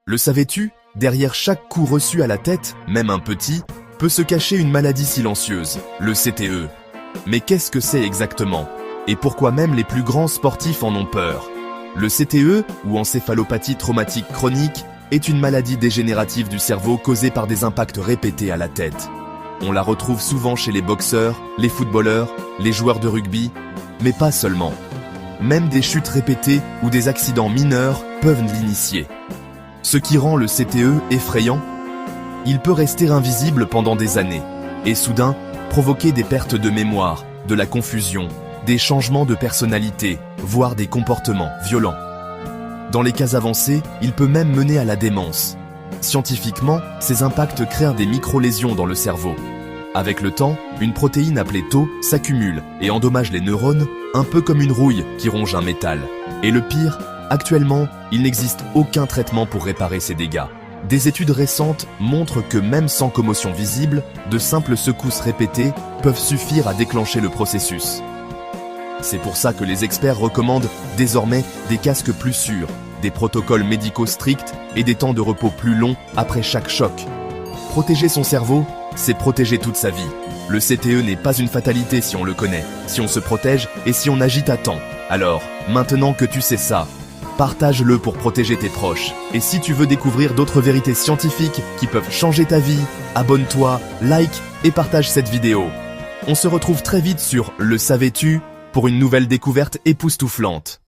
Le savais-tu? Derrière chaque coup reçu à la tête, même un petit, peut se cacher une maladie silencieuse, le CTE. Mais qu'est-ce que c'est exactement? Et pourquoi même les plus grands sportifs en ont peur? Le CTE, ou encéphalopathie traumatique chronique, est une maladie dégénérative du cerveau causée par des impacts répétés à la tête. On la retrouve souvent chez les boxeurs, les footballeurs, les joueurs de rugby, mais pas seulement. Même des chutes répétées ou des accidents mineurs peuvent l'initier. Ce qui rend le CTE effrayant, il peut rester invisible pendant des années, et soudain provoquer des pertes de mémoire, de la confusion, des changements de personnalité, voire des comportements violents. Dans les cas avancés, il peut même mener à la démence. Scientifiquement, ces impacts créent des micro-lésions dans le cerveau. Avec le temps, une protéine appelée tau s'accumule et endommage les neurones, un peu comme une rouille qui ronge un métal. Et le pire, actuellement, il n'existe aucun traitement pour réparer ces dégâts. Des études récentes montrent que même sans commotion visible, de simples secousses répétées peuvent suffire à déclencher le processus. C'est pour ça que les experts recommandent désormais des casques plus sûrs, des protocoles médicaux stricts et des temps de repos plus longs après chaque choc. Protéger son cerveau, c'est protéger toute sa vie. Le CTE n'est pas une fatalité si on le connaît, si on se protège et si on agit à temps. Alors, maintenant que tu sais ça, partage-le pour protéger tes proches. Et si tu veux découvrir d'autres vérités scientifiques qui peuvent changer ta vie, abonne-toi, like et partage cette vidéo. On se retrouve très vite sur Le Savais-tu pour une nouvelle découverte époustouflante.